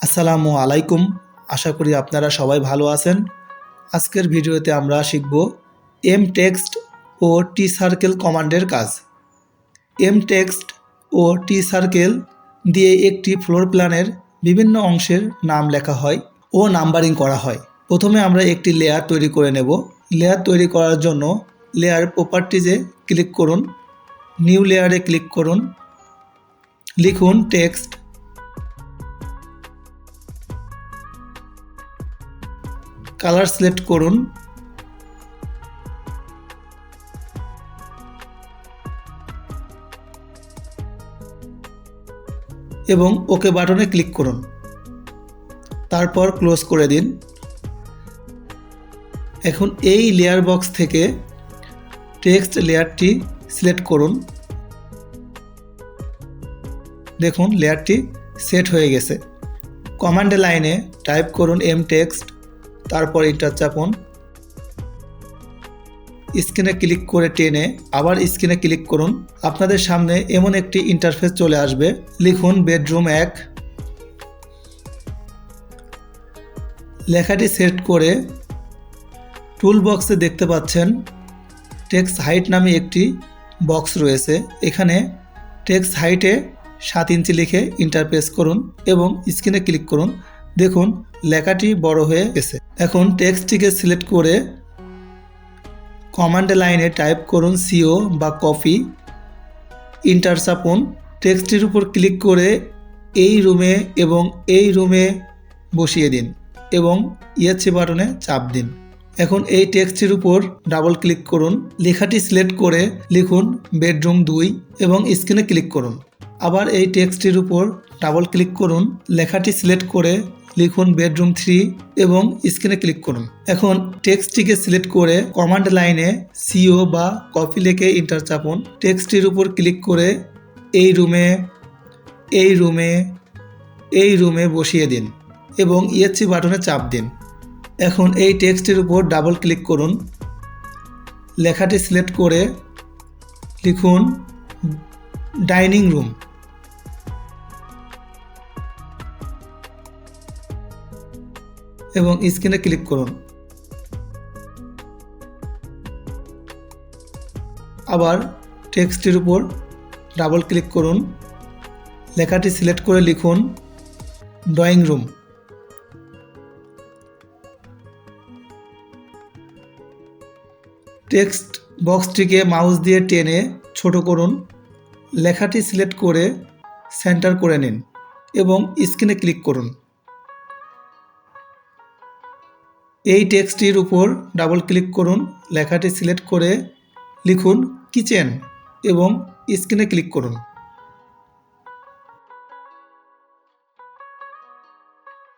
আসসালামু আলাইকুম। আশা করি আপনারা সবাই ভালো আছেন। আজকের ভিডিওতে আমরা শিখব এম টেক্সট ও টি সার্কেল কমান্ডের কাজ। এম টেক্সট ও টি সার্কেল দিয়ে একটি ফ্লোর প্ল্যানের বিভিন্ন অংশের নাম লেখা হয় ও নাম্বারিং করা হয়। প্রথমে আমরা একটি লেয়ার তৈরি করে নেব। লেয়ার তৈরি করার জন্য লেয়ার প্রপার্টিজে ক্লিক করুন, নিউ লেয়ারে ক্লিক করুন, লিখুন টেক্সট, কালার সিলেক্ট করুন, এবং ওকে বাটনে ক্লিক করুন। তারপর ক্লোজ করে দিন। এখন এই লেয়ার বক্স থেকে টেক্সট লেয়ারটি সিলেক্ট করুন। দেখুন লেয়ারটি সেট হয়ে গেছে। কমান্ড লাইনে টাইপ করুন এম টেক্সট, তারপর এন্টার চাপুন। স্ক্রিনে ক্লিক করে টেনে আবার স্ক্রিনে ক্লিক করুন। আপনাদের সামনে এমন একটি ইন্টারফেস চলে আসবে। লিখুন বেডরুম 1। লেখাটি সেট করে টুল বক্সে দেখতে পাচ্ছেন টেক্সট হাইট নামে একটি বক্স রয়েছে। এখানে টেক্সট হাইটে 7 ইঞ্চি লিখে এন্টার প্রেস করুন এবং স্ক্রিনে ক্লিক করুন। দেখুন লেখাটি বড় হয়ে গেছে। এখন টেক্সটটিকে সিলেক্ট করে কমান্ড লাইনে টাইপ করুন সিও বা কপি, এন্টার চাপুন। টেক্সটের উপর ক্লিক করে এই রুমে এবং এই রুমে বসিয়ে দিন এবং ইয়েছে বাটনে চাপ দিন। এখন এই টেক্সটের উপর ডাবল ক্লিক করুন, লেখাটি সিলেক্ট করে লিখুন বেডরুম 2 এবং স্ক্রিনে ক্লিক করুন। আবার এই টেক্সটের উপর ডাবল ক্লিক করুন, লেখাটি সিলেক্ট করে লিখুন বেডরুম 3 এবং স্ক্রিনে ক্লিক করুন। এখন টেক্সটটিকে সিলেক্ট করে কমান্ড লাইনে সিও বা কপি লিখে এন্টার চাপুন। টেক্সটের উপর ক্লিক করে এই রুমে এই রুমে এই রুমে বসিয়ে দিন এবং ইয়েছে বাটনে চাপ দিন। এখন এই টেক্সটের উপর ডাবল ক্লিক করুন, লেখাটি সিলেক্ট করে লিখুন ডাইনিং রুম এবং স্ক্রিনে ক্লিক করুন। আবার টেক্সটের উপর ডাবল ক্লিক করুন, লেখাটি সিলেক্ট করে লিখুন ড্রয়িং রুম। টেক্সট বক্সটিকে মাউস দিয়ে টেনে ছোট করুন, লেখাটি সিলেক্ট করে সেন্টার করে নিন এবং স্ক্রিনে ক্লিক করুন। এই টেক্সটটির উপর ডাবল ক্লিক করুন, লেখাটি সিলেক্ট করে লিখুন কিচেন এবং স্ক্রিনে ক্লিক করুন।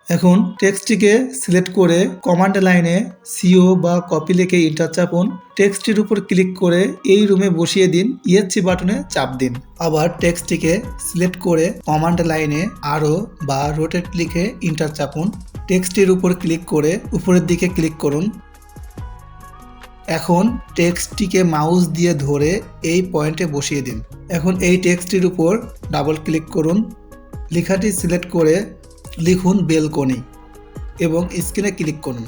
এখন টেক্সটটিকে সিলেক্ট করে কমান্ড লাইনে সিও বা কপি লিখে এন্টার চাপুন। টেক্সটটির উপর ক্লিক করে এই রুমে বসিয়ে দিন, ইয়েছে বাটনে চাপ দিন। আবার টেক্সটটিকে সিলেক্ট করে কমান্ড লাইনে আরো বা রোটেট লিখে এন্টার চাপুন। টেক্সটের উপর ক্লিক করে উপরের দিকে ক্লিক করুন। এখন টেক্সটটিকে মাউস দিয়ে ধরে এই পয়েন্টে বসিয়ে দিন। এখন এই টেক্সটটির উপর ডাবল ক্লিক করুন, লেখাটি সিলেক্ট করে লিখুন বেলকনি এবং স্ক্রিনে ক্লিক করুন।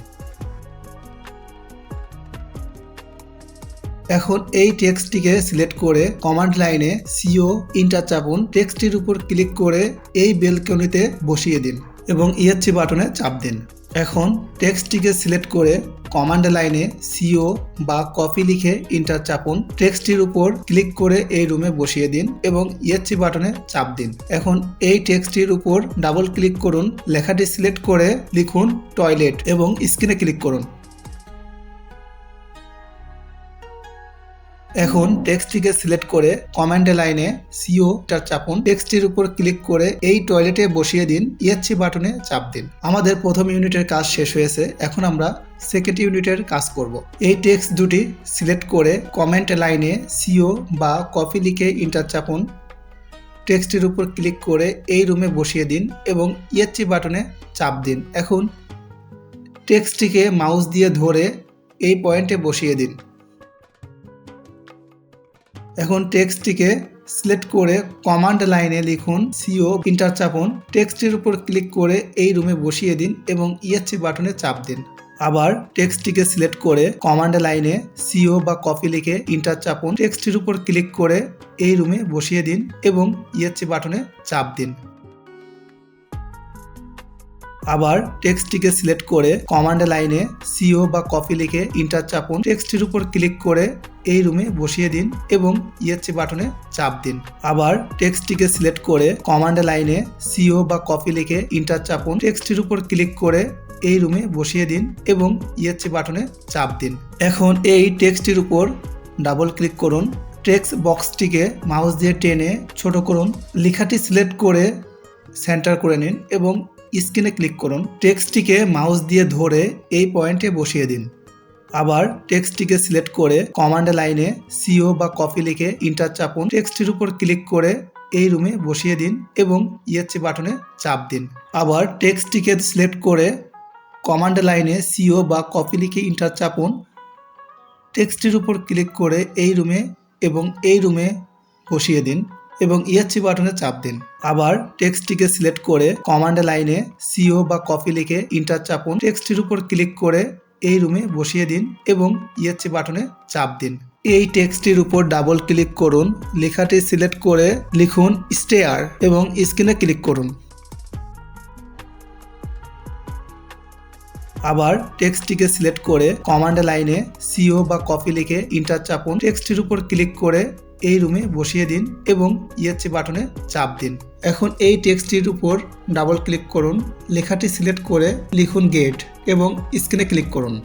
এখন এই টেক্সটটিকে সিলেক্ট করে কমান্ড লাইনে সিও এন্টার চাপুন। টেক্সটটির উপর ক্লিক করে এই বেলকনিতে বসিয়ে দিন এবং ইয়েছে বাটনে চাপ দিন। এখন টেক্সটটিকে সিলেক্ট করে কমান্ড লাইনে সিও বা কপি লিখে এন্টার চাপুন। টেক্সটটির উপর ক্লিক করে এই রুমে বসিয়ে দিন এবং ইয়েছে বাটনে চাপ দিন। এখন এই টেক্সটটির উপর ডাবল ক্লিক করুন, লেখাটি সিলেক্ট করে লিখুন টয়লেট এবং স্ক্রিনে ক্লিক করুন। এখন টেক্সটটিকে সিলেক্ট করে কমান্ড লাইনে সিও এন্টার চাপুন। টেক্সটটির উপর ক্লিক করে এই টয়লেটে বসিয়ে দিন, ইয়েছে বাটনে চাপ দিন। আমাদের প্রথম ইউনিটের কাজ শেষ হয়েছে। এখন আমরা সেকেন্ড ইউনিটের কাজ করব। এই টেক্সট দুটি সিলেক্ট করে কমেন্ট লাইনে সিও বা কপি লিখে এন্টার চাপুন। টেক্সটের উপর ক্লিক করে এই রুমে বসিয়ে দিন এবং ইয়েছে বাটনে চাপ দিন। এখন টেক্সটটিকে মাউস দিয়ে ধরে এই পয়েন্টে বসিয়ে দিন। এখন টেক্সটটিকে সিলেক্ট করে কমান্ড লাইনে লিখুন সিও ইন্টার চাপুন, টেক্সটের উপর ক্লিক করে এই রুমে বসিয়ে দিন এবং ইএসসি বাটনে চাপ দিন। আবার টেক্সটটিকে সিলেক্ট করে কমান্ড লাইনে সিও বা কপি লিখে ইন্টার চাপুন, টেক্সটের উপর ক্লিক করে এই রুমে বসিয়ে দিন এবং ইএসসি বাটনে চাপ দিন। আবার টেক্সটটিকে সিলেক্ট করে কমান্ড লাইনে সিও বা কপি লিখে ইন্টার চাপুন, টেক্সটের উপর ক্লিক করে এই রুমে বসিয়ে দিন এবং ইএসসি বাটনে চাপ দিন। আবার টেক্সটটিকে সিলেক্ট করে কমান্ড লাইনে সিও বা কপি লিখে ইন্টার চাপুন, টেক্সটের উপর ক্লিক করে এই রুমে বসিয়ে দিন এবং ইএসসি বাটনে চাপ দিন। এখন এই টেক্সটটির উপর ডাবল ক্লিক করুন, টেক্সট বক্সটিকে মাউস দিয়ে টেনে ছোট করুন, লেখাটি সিলেক্ট করে সেন্টার করে নিন এবং স্ক্রিনে ক্লিক করুন। টেক্সটটিকে মাউস দিয়ে ধরে এই পয়েন্টে বসিয়ে দিন। আবার টেক্সটটিকে সিলেক্ট করে কমান্ড লাইনে সিও বা কপি লিখে ইন্টার চাপুন, টেক্সটের উপর ক্লিক করে এই রুমে বসিয়ে দিন এবং ইএসসি বাটনে চাপ দিন। আবার টেক্সটটিকে সিলেক্ট করে কমান্ড লাইনে সিও বা কপি লিখে ইন্টার চাপুন, টেক্সটের উপর ক্লিক করে এই রুমে এবং এই রুমে বসিয়ে দিন এবং ইএসসি বাটনে চাপ দিন। আবার টেক্সটটিকে সিলেক্ট করে কমান্ড লাইনে সিও বা কপি লিখে ইন্টার চাপুন, টেক্সটের উপর ক্লিক করে এই রুমে বসিয়ে দিন এবং ইএসসি বাটনে চাপ দিন। এই টেক্সটটির উপর ডাবল ক্লিক করুন, লেখাটি সিলেক্ট করে লিখুন স্টেয়ার এবং স্ক্রিনে ক্লিক করুন। আবার টেক্সটটিকে সিলেক্ট করে কমান্ড লাইনে সিও বা কপি লিখে ইন্টার চাপুন, টেক্সটের উপর ক্লিক করে এই রুমে বসিয়ে দিন এবং ইএসসি বাটনে চাপ দিন। এখন এই টেক্সটটির উপর ডাবল ক্লিক করুন, লেখাটি সিলেক্ট করে লিখুন গেট এবং স্ক্রিনে ক্লিক করুন।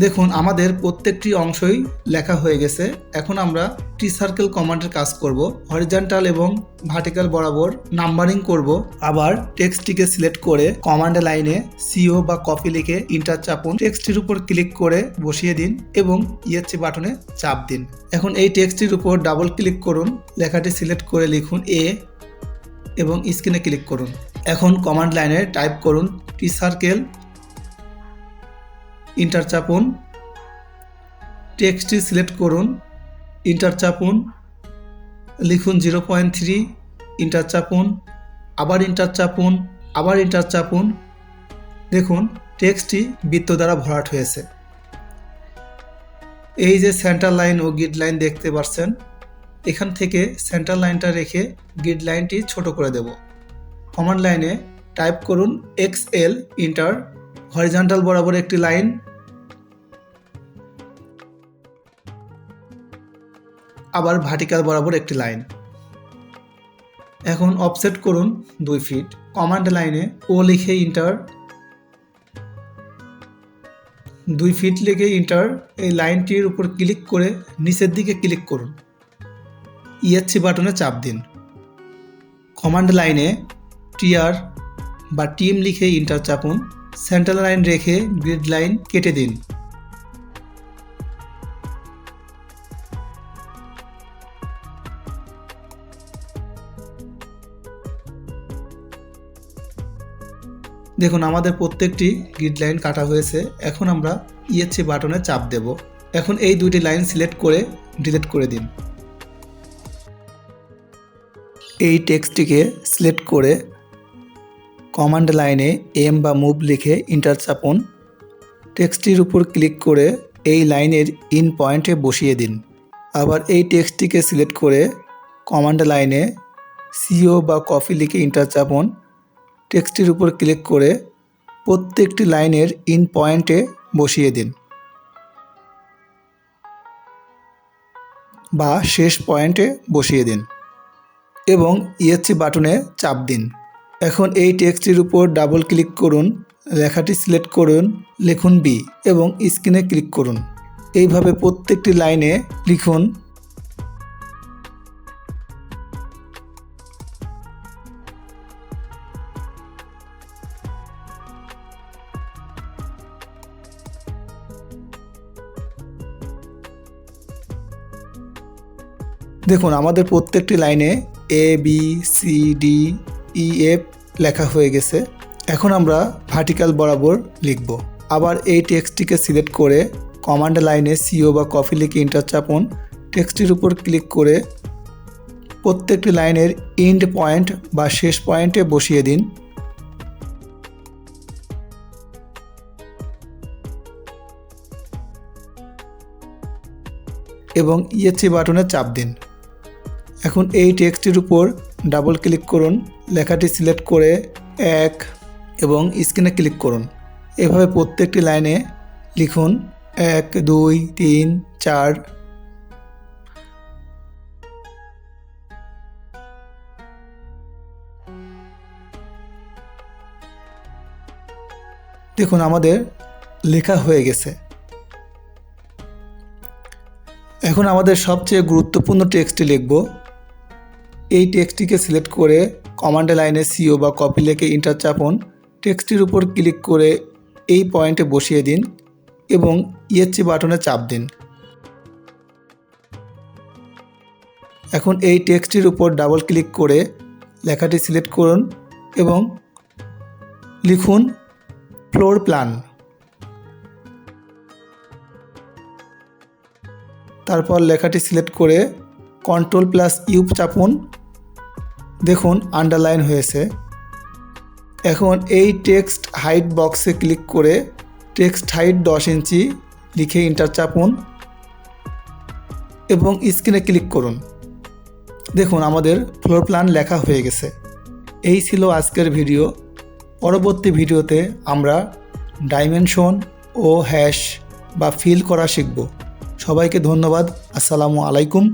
দেখুন আমাদের প্রত্যেকটি অংশই লেখা হয়ে গেছে। এখন আমরা টি সার্কেল কমান্ডের কাজ করব, হরিজন্টাল এবং ভার্টিক্যাল বরাবর নাম্বারিং করব। আবার টেক্সটটিকে সিলেক্ট করে কমান্ড লাইনে সিও বা কপি লিখে ইন্টার চাপুন, টেক্সটের উপর ক্লিক করে বসিয়ে দিন এবং ইএসসি বাটনে চাপ দিন। এখন এই টেক্সটটির উপর ডাবল ক্লিক করুন, লেখাটি সিলেক্ট করে লিখুন এ এবং স্ক্রিনে ক্লিক করুন। এখন কমান্ড লাইনে টাইপ করুন টি সার্কেল, ইন্টার চাপুন, টেক্সটটি সিলেক্ট করুন, ইন্টার চাপুন, লিখুন 0.3, ইন্টার চাপুন, আবার ইন্টার চাপুন, আবার ইন্টার চাপুন। দেখুন টেক্সটটি বৃত্ত দ্বারা ভরাট হয়েছে। এই যে সেন্টার লাইন ও গ্রিড লাইন দেখতে পাচ্ছেন, এখান থেকে সেন্টার লাইনটা রেখে গ্রিড লাইনটি ছোট করে দেব। কমান্ড লাইনে টাইপ করুন XL, ইন্টার, হরিজন্টাল বরাবর একটি লাইন, আবার ভার্টিক্যাল বরাবর একটি লাইন। এখন অফসেট করুন 2 ফিট। কমান্ড লাইনে ও লিখে ইন্টার, 2 ফিট লিখে ইন্টার, এই লাইনটির উপর ক্লিক করে নিচের দিকে ক্লিক করুন, ইএসসি বাটনে চাপ দিন। কমান্ড লাইনে টিআর বা টিম লিখে ইন্টার চাপুন, সেন্টার লাইন রেখে গ্রিড লাইন কেটে দিন। দেখুন আমাদের প্রত্যেকটি গ্রিড লাইন কাটা হয়েছে। এখন আমরা ইএসসি বাটনে চাপ দেব। এখন এই দুইটি লাইন সিলেক্ট করে ডিলিট করে দিন। এই টেক্সটটিকে সিলেক্ট করে কমান্ড লাইনে এম বা মুভ লিখে ইন্টার চাপুন, টেক্সটটির উপর ক্লিক করে এই লাইনের ইন পয়েন্টে বসিয়ে দিন। আবার এই টেক্সটটিকে সিলেক্ট করে কমান্ড লাইনে সিও বা কপি লিখে ইন্টার চাপুন, টেক্সটটির উপর ক্লিক করে প্রত্যেকটি লাইনের ইন পয়েন্টে বসিয়ে দিন বা শেষ পয়েন্টে বসিয়ে দিন এবং ইএসসি বাটনে চাপ দিন। এখন এই টেক্সটটির উপর ডাবল ক্লিক করুন, লেখাটি সিলেক্ট করুন, লিখুন বি এবং স্ক্রিনে ক্লিক করুন। এইভাবে প্রত্যেকটি লাইনে লিখুন দেখুন আমাদের প্রত্যেকটি লাইনে A B C D E F লেখা হয়ে গেছে। এখন আমরা ভার্টিক্যাল বরাবর লিখব। আবার এই টেক্সটটিকে সিলেক্ট করে কমান্ড লাইনে সিও বা কপি লিখে ইন্টার চাপুন, টেক্সটটির উপর ক্লিক করে প্রত্যেকটি লাইনের এন্ড পয়েন্ট বা শেষ পয়েন্টে বসিয়ে দিন। এবং ইএসসি বাটনে চাপ দিন। এখন এই টেক্সটের উপর ডাবল ক্লিক করুন, লেখাটি সিলেক্ট করে 1 এবং স্ক্রিনে ক্লিক করুন। এভাবে প্রত্যেকটি লাইনে লিখুন 1 2 3 4। দেখুন আমাদের লেখা হয়ে গেছে। এখন আমাদের সবচেয়ে গুরুত্বপূর্ণ টেক্সটটি লিখব। এই টেক্সটটিকে সিলেক্ট করে কমান্ড লাইনে সিও বা কপি লিখে এন্টার চাপুন। টেক্সটটির উপর ক্লিক করে এই পয়েন্টে বসিয়ে দিন এবং ইএসসি বাটনে চাপ দিন। এখন এই টেক্সটটির উপর ডাবল ক্লিক করে লেখাটি সিলেক্ট করুন এবং লিখুন ফ্লোর প্ল্যান। তারপর লেখাটি সিলেক্ট করে Ctrl+U চাপুন। দেখুন আন্ডারলাইন হয়েছে। এখন এই টেক্সট হাইট বক্সে ক্লিক করে টেক্সট হাইট 10 ইঞ্চি লিখে এন্টার চাপুন এবং স্ক্রিনে ক্লিক করুন। দেখুন আমাদের ফ্লোর প্ল্যান লেখা হয়ে গেছে। এই ছিল আজকের ভিডিও। পরবর্তী ভিডিওতে আমরা ডাইমেনশন ও হ্যাশ বা ফিল করা শিখব। সবাইকে ধন্যবাদ। আসসালামু আলাইকুম।